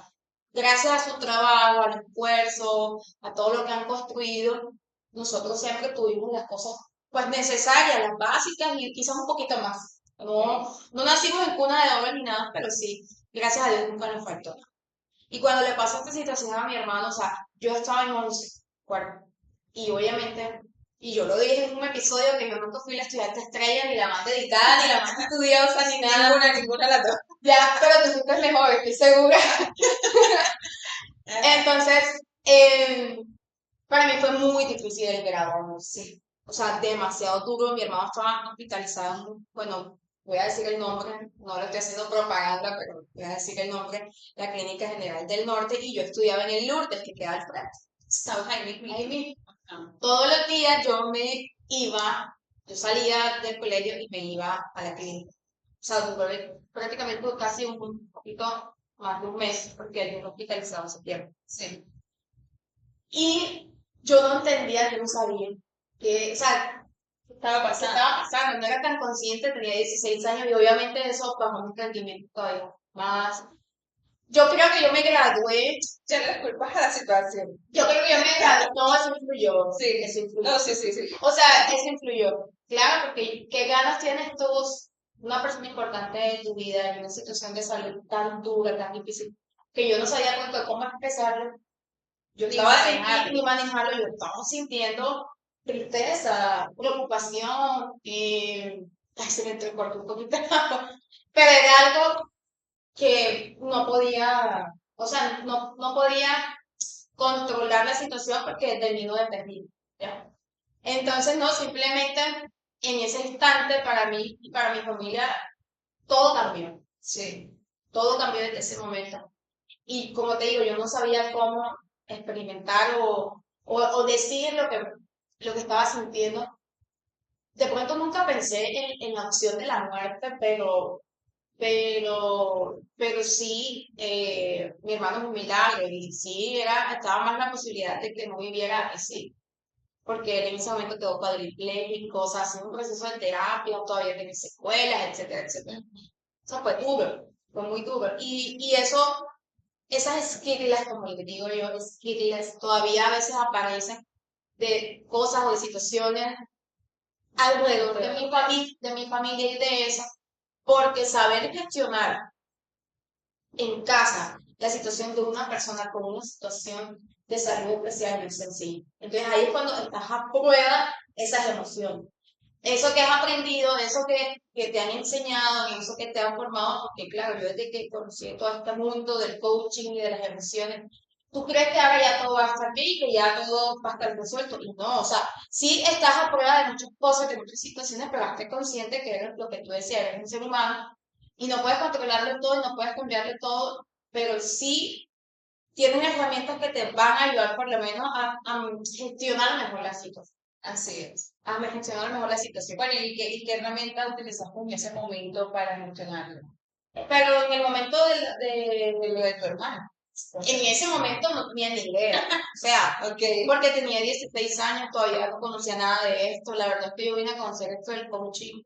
gracias a su trabajo, al esfuerzo, a todo lo que han construido, nosotros siempre tuvimos las cosas pues necesarias, las básicas y quizás un poquito más. No nacimos en cuna de oro ni nada, pero sí, gracias a Dios nunca nos faltó nada. Y cuando le pasó esta situación a mi hermano, o sea, yo estaba en 11, ¿cuál? Y obviamente, y yo lo dije en un episodio que yo nunca fui la estudiante estrella, ni la más dedicada, ni la más estudiosa, ni nada. Ninguna de las dos. Ya, pero tú fuiste mejor, estoy segura. Entonces, para mí fue muy difícil el grado, sí. O sea, demasiado duro. Mi hermano estaba hospitalizado, bueno, voy a decir el nombre, no le estoy haciendo propaganda, pero voy a decir el nombre, la Clínica General del Norte, y yo estudiaba en el Lourdes, que queda al frente. Estabas ahí mismo. Ahí mismo. Todos los días yo salía del colegio y me iba a la clínica. O sea, duré prácticamente casi un poquito más de un mes, porque él me hospitalizado en septiembre. Sí. Y yo no entendía, yo no sabía que, o sea, Estaba qué pasando. estaba pasando, no era tan consciente, tenía 16 años y obviamente eso bajó mi rendimiento todavía más. Yo creo que yo me gradué, Ya le culpas a la situación. yo creo que yo me gradué, no, eso influyó. Sí. Eso influyó. No, sí, sí, sí. O sea, eso influyó. Claro, porque ¿qué ganas tienes tú, una persona importante de tu vida, en una situación de salud tan dura, tan difícil, que yo no sabía cómo empezarlo? Yo Ni estaba manejarlo. ni manejarlo, yo estaba sintiendo tristeza, preocupación, ay, se me entrecortó un poquito, pero era algo que no podía, o sea, no podía controlar la situación porque de mí no dependía, ¿ya? Entonces, no, simplemente en ese instante para mí y para mi familia todo cambió, Sí. todo cambió desde ese momento. Y como te digo, yo no sabía cómo experimentar o decir lo que estaba sintiendo. De pronto nunca pensé en la opción de la muerte, pero sí, mi hermano es un milagro y sí, estaba más la posibilidad de que no viviera así, porque él en ese momento quedó cuadripléjico, o sea, haciendo un proceso de terapia, todavía tiene secuelas, etcétera, etcétera. O sea, fue duro, fue muy duro. Y eso, esas esquirlas, como le digo yo, esquirlas, todavía a veces aparecen de cosas o de situaciones alrededor de mi familia y de eso, porque saber gestionar en casa la situación de una persona con una situación de salud especial no es sencillo. Entonces ahí es cuando estás a prueba esas emociones. Eso que has aprendido, eso que te han enseñado, eso que te han formado, porque claro, yo desde que conocí todo este mundo del coaching y de las emociones, tú crees que ahora ya todo va a estar bien y que ya todo va a estar resuelto. Y no, o sea, sí estás a prueba de muchas cosas, de muchas situaciones, pero hazte consciente que eres lo que tú decías, eres un ser humano y no puedes controlarlo todo y no puedes cambiarlo todo, pero sí tienes herramientas que te van a ayudar por lo menos a gestionar mejor la situación. Así es. A gestionar mejor la situación. Bueno, ¿y qué herramienta utilizaste en ese momento para gestionarlo? Pero en el momento De lo de tu hermano. en ese momento no tenía ni idea. O sea, Ok. porque tenía 16 años, todavía no conocía nada de esto. La verdad es que yo vine a conocer esto del coaching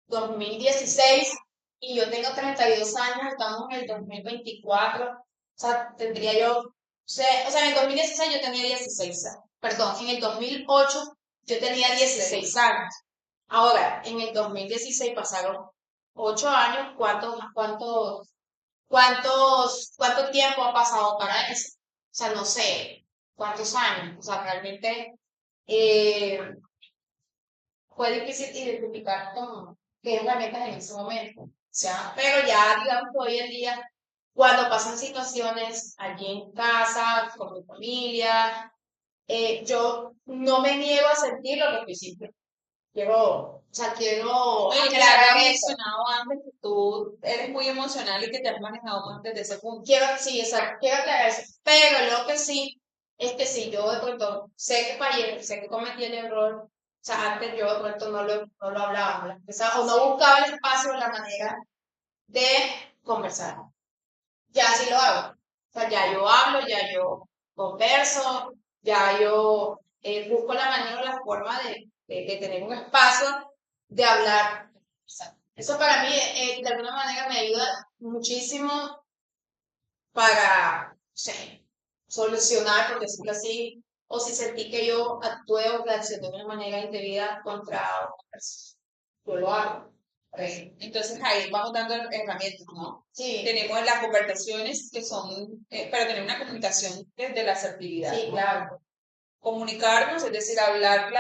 2016 y yo tengo 32 años, estamos en el 2024. O sea, tendría yo, o sea, en el 2016 yo tenía 16 años. Perdón, en el 2008 yo tenía 16 años. Ahora, en el 2016 pasaron 8 años, ¿cuánto tiempo ha pasado para eso? O sea, no sé cuántos años. O sea, realmente eh, fue difícil identificar qué herramientas en ese momento. O sea, pero ya, digamos que hoy en día, cuando pasan situaciones allí en casa, con mi familia, yo no me niego a sentir lo que estoy sintiendo. o sea, quiero Oye, que aclarar había eso. mencionado antes que tú eres muy emocional y que te has manejado más desde ese punto. Sí, exacto, quiero aclarar eso. Pero lo que sí es que si yo de pronto sé que fallé, sé que cometí el error, o sea, antes yo de pronto no lo hablaba, no lo expresaba, o no buscaba el espacio o la manera de conversar. Ya sí lo hago. O sea, ya yo hablo, ya yo converso, ya yo busco la manera o la forma de tener un espacio de hablar. O sea, eso para mí, de alguna manera, me ayuda muchísimo para, no sé, solucionar, por decirlo así, o si sentí que yo actué o reaccioné de una manera indebida contra una persona. Yo lo hago. Entonces ahí vamos dando herramientas, ¿no? Sí, Tenemos las conversaciones que son para tener una comunicación desde la asertividad. sí, claro. Comunicarnos, es decir, hablar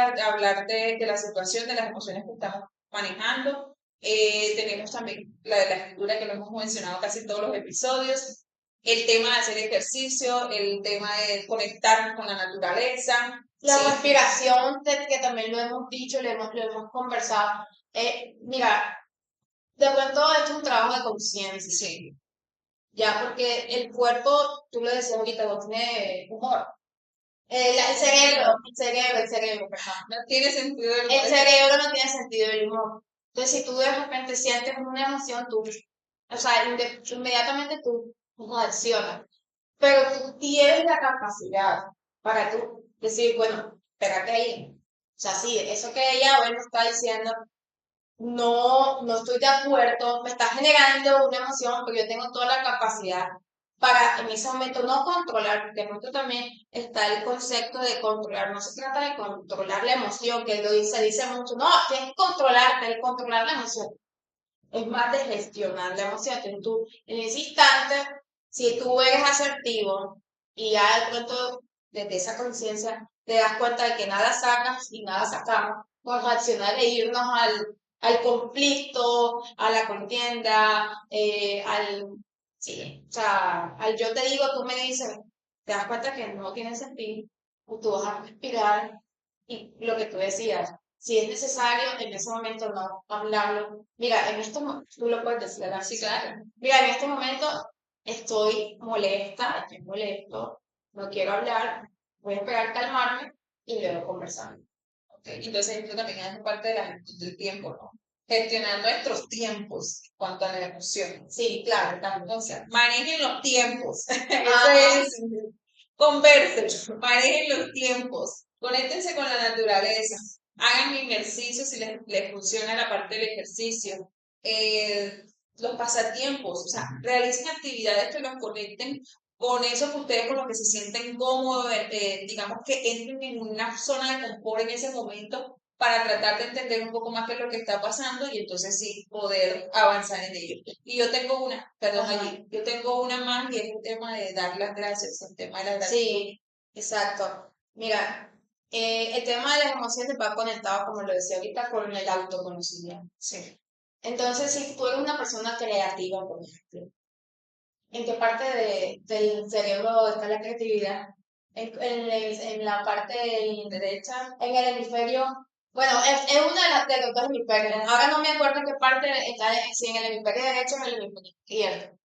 de la situación, de las emociones que estamos manejando. Tenemos también la de la escritura que lo hemos mencionado casi en todos los episodios. El tema de hacer ejercicio, el tema de conectarnos con la naturaleza. La ¿sí? respiración, que también lo hemos dicho, lo hemos conversado. Mira, de pronto esto es un trabajo de conciencia, Sí. ya, porque el cuerpo, tú lo decías ahorita, no tiene humor. El cerebro, perdón. No tiene sentido el El cerebro no tiene sentido del humor. Entonces, si tú de repente sientes una emoción, o sea, inmediatamente tú reaccionas. Pero tú tienes la capacidad para tú decir, bueno, espérate ahí. O sea, sí, eso que ella hoy me está diciendo, no estoy de acuerdo, me está generando una emoción, pero yo tengo toda la capacidad para en ese momento no controlar, porque de pronto también está el concepto de controlar, no se trata de controlar la emoción, que dice mucho, no, tienes que controlarte, controlar la emoción, es más de gestionar la emoción. Entonces tú, en ese instante, si tú eres asertivo y ya de pronto desde esa conciencia te das cuenta de que nada sacas y nada sacamos, pues reaccionar e irnos al conflicto, a la contienda, sí, o sea, al yo te digo, tú me dices, te das cuenta que no tiene sentido, o tú vas a respirar y lo que tú decías, si es necesario, en ese momento no hablarlo. Mira, tú lo puedes decir así, claro. Mira, en este momento estoy molesta, estoy molesto, no quiero hablar, voy a esperar a calmarme y luego conversamos. Okay. Entonces, esto también es parte de la gestión del tiempo, ¿no? Gestionar nuestros tiempos en cuanto a la emoción. Sí, claro, también. Entonces, manejen los tiempos. Ajá. Ese es, conversen, manejen los tiempos. Conéctense con la naturaleza. Hagan ejercicio si les funciona la parte del ejercicio. Los pasatiempos, o sea, realicen actividades que los conecten con eso que ustedes con lo que se sienten cómodos, digamos que entren en una zona de confort en ese momento para tratar de entender un poco más qué es lo que está pasando y entonces sí poder avanzar en ello. Y yo tengo allí, yo tengo una más y es el tema de dar las gracias, el tema de las gracias. Sí, exacto. Mira, el tema de las emociones va conectado, como lo decía ahorita, con el autoconocimiento. Sí. Entonces, si tú eres una persona creativa, por ejemplo, ¿en qué parte del cerebro está la creatividad? En la parte derecha, en el hemisferio. Bueno, es una de los dos hemisferios. Ahora no me acuerdo en qué parte está, si en el hemisferio derecho o en el hemisferio izquierdo.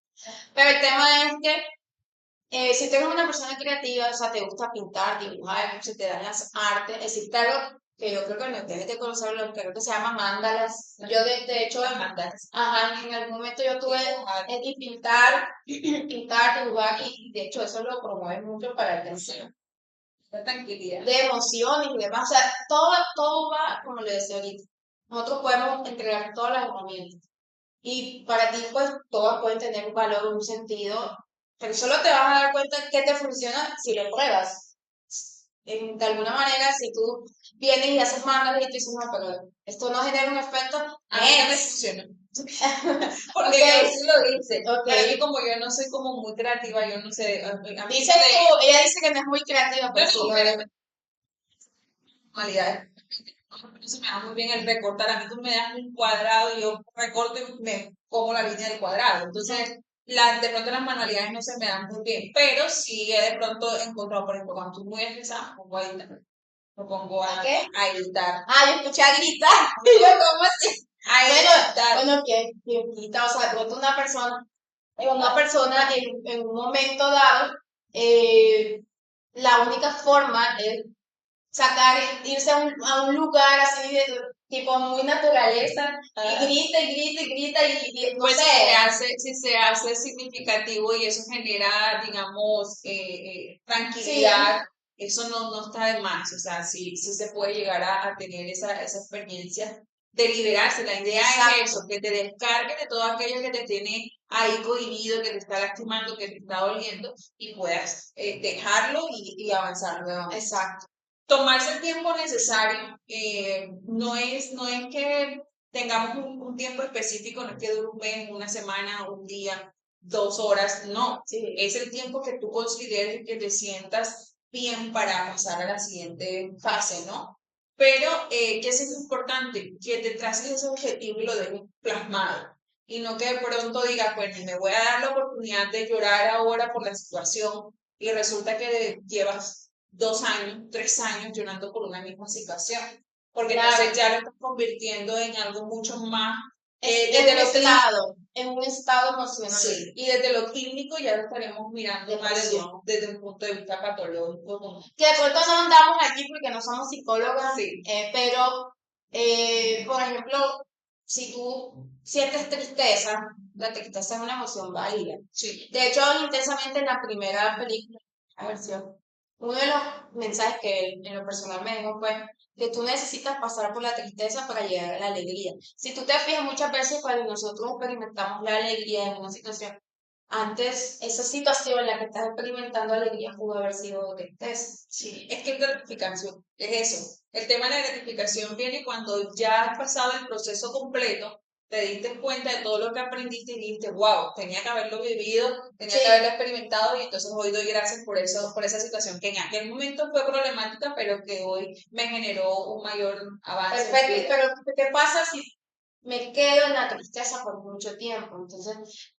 Pero el tema es que si tú eres una persona creativa, o sea, te gusta pintar, dibujar, se te dan las artes, existe algo que yo creo que no debes de conocerlo, creo que se llama mandalas. Yo de hecho, Mandalas. ajá, en algún momento yo tuve que pintar, pintar, dibujar, y de hecho eso lo promueve mucho para el deseo. La tranquilidad. De emociones y demás, o sea, todo va, como le decía ahorita, nosotros podemos entregar todas las herramientas. Y para ti, pues, todas pueden tener un valor, un sentido, pero solo te vas a dar cuenta que te funciona si lo pruebas. De alguna manera, si tú vienes y haces mangas y tú dices, no, pero esto no genera un efecto, A mí no me funciona. Porque okay. yo sí lo hice. Okay. Pero yo como yo no soy como muy creativa, yo no sé. A mí Dices tú, ella dice que no es muy creativa, pero sí, manualidades. No se me da muy bien el recortar. A mí tú me das un cuadrado y yo recorto y me como la línea del cuadrado. Entonces, de pronto las manualidades no se me dan muy bien. Pero sí he de pronto encontrado, por ejemplo, cuando estoy muy estresada, pongo ahí Me pongo ¿A qué? a gritar. Yo escuché a gritar. Y yo, ¿cómo así? A gritar. Bueno, que grita, o sea, de pronto una persona en un momento dado, la única forma es irse a un lugar así de tipo muy naturaleza y grita y no Pues sé. si se hace significativo y eso genera, digamos, tranquilidad, eso no está de más. O sea, sí se puede llegar a tener esa experiencia de liberarse. La idea es eso, que te descargues de todo aquello que te tiene ahí cohibido, que te está lastimando, que te está doliendo y puedas dejarlo y avanzar nuevamente. Exacto. Tomarse el tiempo necesario, no es que tengamos un tiempo específico, no es que dure un mes, una semana, un día, 2 horas, no. Sí. Es el tiempo que tú consideres que te sientas bien para pasar a la siguiente fase, ¿no? Pero, ¿qué es importante? Que te traces ese objetivo y lo dejes plasmado. Y no que de pronto digas, pues me voy a dar la oportunidad de llorar ahora por la situación y resulta que llevas 2 años, 3 años llorando por una misma situación. Porque entonces ya lo estás convirtiendo en algo mucho más en un estado emocional. Sí, y desde lo clínico ya lo estaremos mirando más desde un punto de vista patológico. Que de pronto no andamos aquí porque no somos psicólogas, pero, por ejemplo, si tú sientes tristeza, la tristeza es una emoción válida. Sí. De hecho, intensamente en la primera película, la versión, uno de los mensajes que en lo personal me dejó fue que tú necesitas pasar por la tristeza para llegar a la alegría. Si tú te fijas muchas veces cuando nosotros experimentamos la alegría en una situación, antes esa situación en la que estás experimentando alegría pudo haber sido tristeza. Sí, es que la gratificación es eso. El tema de la gratificación viene cuando ya has pasado el proceso completo, te diste cuenta de todo lo que aprendiste y dijiste, wow, tenía que haberlo vivido, tenía que haberlo experimentado y entonces hoy doy gracias por eso, por esa situación que en aquel momento fue problemática, pero que hoy me generó un mayor avance. Perfecto, pero ¿qué pasa si me quedo en la tristeza por mucho tiempo? Entonces,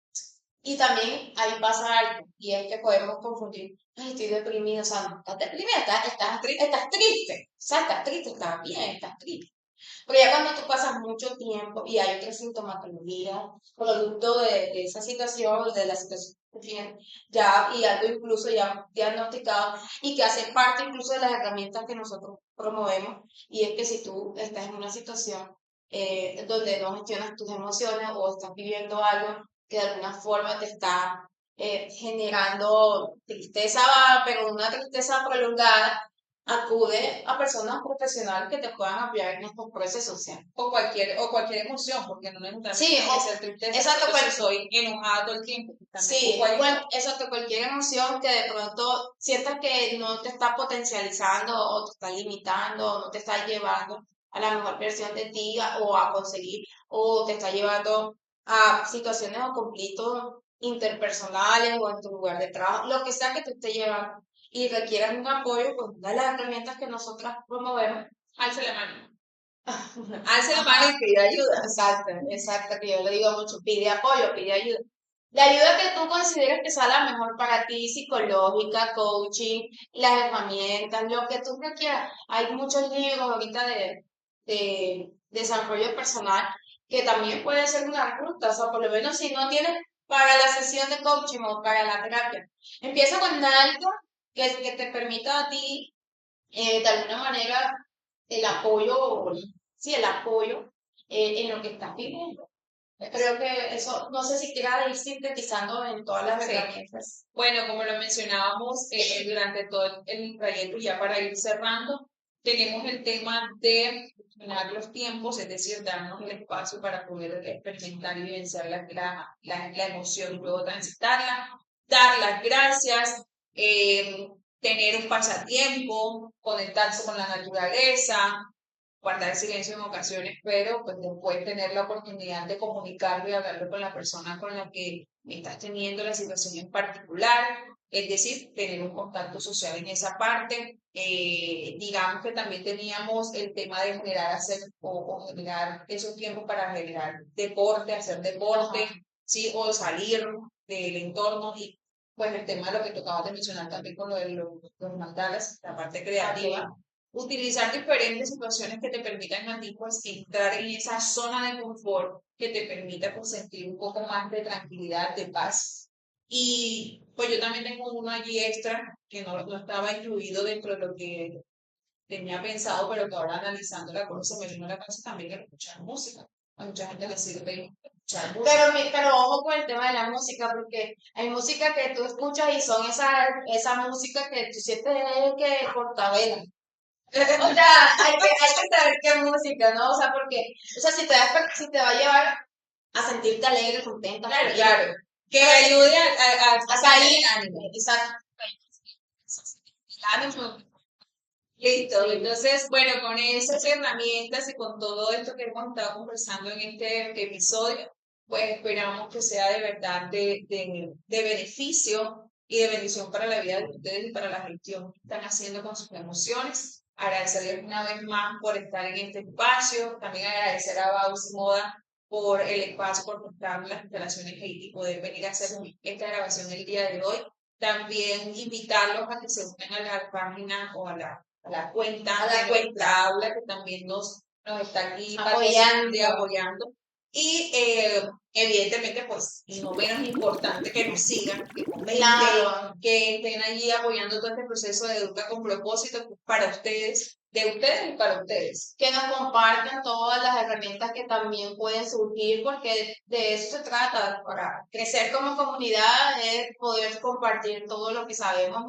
y también ahí pasa algo, y es que podemos confundir, ay, estoy deprimida, o sea, no estás deprimida, estás triste, o sea, estás triste, estás bien, estás triste. Pero ya cuando tú pasas mucho tiempo y hay otra sintomatología producto de esa situación, de la situación que tienes, ya, y algo incluso ya diagnosticado, y que hace parte incluso de las herramientas que nosotros promovemos, y es que si tú estás en una situación donde no gestionas tus emociones o estás viviendo algo que de alguna forma te está generando tristeza, pero una tristeza prolongada, acude a personas profesionales que te puedan apoyar en estos procesos, o cualquier emoción, porque no necesariamente tiene que ser tristeza, exacto, si soy enojada todo el tiempo. Exacto, cualquier emoción que de pronto sientas que no te está potencializando o te está limitando o no te está llevando a la mejor versión de ti o a conseguir o te está llevando a situaciones o conflictos interpersonales o en tu lugar de trabajo, lo que sea que te esté llevando y requieras un apoyo, pues una de las herramientas que nosotras promovemos, alce la mano. Alce la mano y pide ayuda. Exacto, que yo le digo mucho, pide apoyo, pide ayuda. La ayuda que tú consideres que sea la mejor para ti, psicológica, coaching, las herramientas, lo que tú requieras. Hay muchos libros ahorita de desarrollo personal que también puede ser una ruta, o sea, por lo menos si no tienes para la sesión de coaching o para la terapia, empieza con algo que te permita a ti, de alguna manera, el apoyo, el apoyo en lo que estás viviendo. Creo que eso, no sé si quiera ir sintetizando en todas las herramientas. Bueno, como lo mencionábamos durante todo el trayecto, ya para ir cerrando, tenemos el tema de gestionar los tiempos, es decir, darnos el espacio para poder experimentar y vivenciar la emoción y luego transitarla, dar las gracias, tener un pasatiempo, conectarse con la naturaleza, guardar silencio en ocasiones, pero pues después tener la oportunidad de comunicarlo y hablarlo con la persona con la que estás teniendo la situación en particular, es decir, tener un contacto social en esa parte. Digamos que también teníamos el tema de generar o generar esos tiempos para generar deporte, hacer deporte, ¿sí? O salir del entorno y pues el tema de lo que tocabas de mencionar también con lo de los mandalas, la parte creativa. utilizar diferentes situaciones que te permitan a ti pues entrar en esa zona de confort que te permita pues sentir un poco más de tranquilidad, de paz. Y pues yo también tengo uno allí extra que no estaba incluido dentro de lo que tenía pensado, pero que ahora analizando la cosa me vino a la cabeza también el escuchar música. A mucha gente le sirve escuchar música. Pero ojo con el tema de la música, porque hay música que tú escuchas y son esa música que tú sientes que portabela. O sea, hay que saber qué música, ¿no? O sea, porque, o sea, si te va a llevar a sentirte alegre, contenta, Claro, feliz, claro. Que ayude a salir, el ánimo. exacto, el ánimo. Listo, entonces, bueno, con esas herramientas y con todo esto que hemos estado conversando en este episodio, pues esperamos que sea de verdad de beneficio y de bendición para la vida de ustedes y para la gestión que están haciendo con sus emociones. Agradecerles una vez más por estar en este espacio, también agradecer a Baus Moda por el espacio, por prestarnos las instalaciones y poder venir a hacer esta grabación el día de hoy. También invitarlos a que se unan a la página o a la cuenta de nuestra aula que también nos está aquí apoyando. Y evidentemente, pues, y no menos importante que nos sigan, que comenten, Claro. que estén allí apoyando todo este proceso de Educa con propósito para ustedes, de ustedes y para ustedes. Que nos compartan todas las herramientas que también pueden surgir, porque de eso se trata, para crecer como comunidad, es poder compartir todo lo que sabemos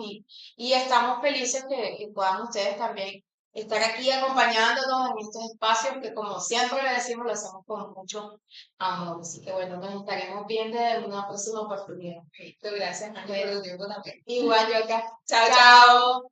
y estamos felices que puedan ustedes también estar aquí acompañándonos en estos espacios que como siempre le decimos, lo hacemos con mucho amor. Así que bueno, nos estaremos viendo en una próxima oportunidad. Gracias, Ángel, por tu tiempo también. Igual yo acá. Chao, chao.